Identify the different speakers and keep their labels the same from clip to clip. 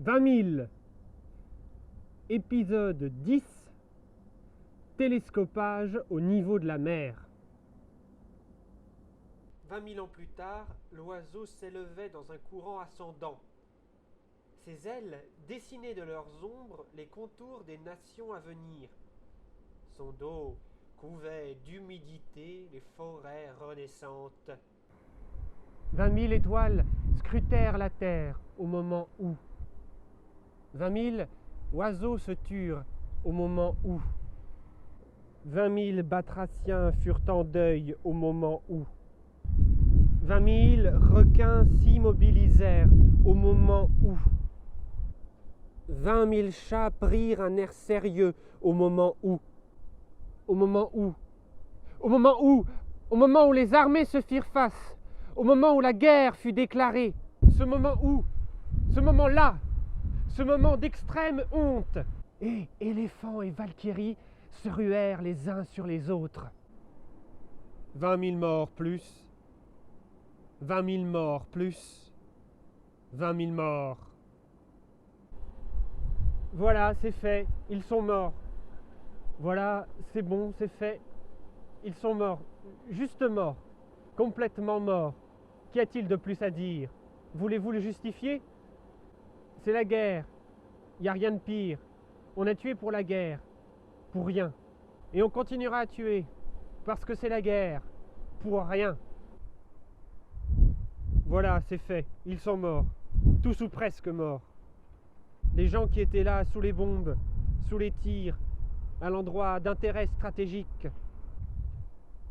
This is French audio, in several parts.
Speaker 1: 20 000, épisode 10, télescopage au niveau de la mer. 20 000 ans plus tard, l'oiseau s'élevait dans un courant ascendant. Ses ailes dessinaient de leurs ombres les contours des nations à venir. Son dos couvait d'humidité les forêts renaissantes. 20 000 étoiles scrutèrent la terre au moment où. 20 000 oiseaux se turent au moment où. 20 000 batraciens furent en deuil au moment où. 20 000 requins s'immobilisèrent au moment où. 20 000 chats prirent un air sérieux au moment où. Au moment où. Au moment où. Au moment où les armées se firent face. Au moment où la guerre fut déclarée. Ce moment où. Ce moment-là. Ce moment d'extrême honte. Et éléphants et valkyries se ruèrent les uns sur les autres. 20 000 morts plus. 20 000 morts plus. 20 000 morts. Voilà, c'est fait. Ils sont morts. Voilà, c'est bon, c'est fait. Ils sont morts. Juste morts. Complètement morts. Qu'y a-t-il de plus à dire? Voulez-vous le justifier? C'est la guerre. Il n'y a rien de pire. On a tué pour la guerre. Pour rien. Et on continuera à tuer. Parce que c'est la guerre. Pour rien. Voilà, c'est fait. Ils sont morts. Tous ou presque morts. Les gens qui étaient là sous les bombes, sous les tirs, à l'endroit d'intérêt stratégique.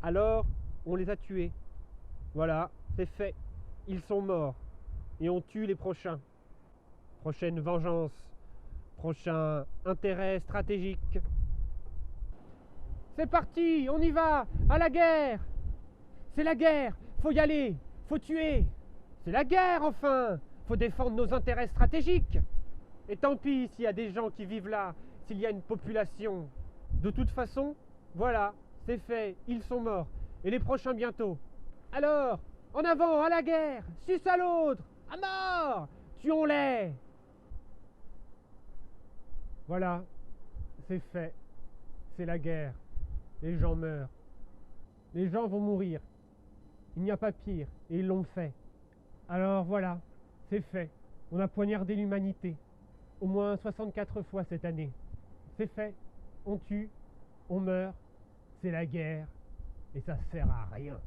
Speaker 1: Alors, on les a tués. Voilà, c'est fait. Ils sont morts. Et on tue les prochains. Prochaine vengeance. Prochain intérêt stratégique. C'est parti, on y va, à la guerre. C'est la guerre, faut y aller, faut tuer. C'est la guerre enfin, faut défendre nos intérêts stratégiques. Et tant pis s'il y a des gens qui vivent là, s'il y a une population. De toute façon, voilà, c'est fait, ils sont morts. Et les prochains bientôt. Alors, en avant, à la guerre, suce à l'autre, à mort, tuons-les. Voilà, c'est fait, c'est la guerre. Les gens meurent. Les gens vont mourir. Il n'y a pas pire, et ils l'ont fait. Alors voilà, c'est fait. On a poignardé l'humanité. Au moins 64 fois cette année. C'est fait. On tue, on meurt. C'est la guerre. Et ça sert à rien.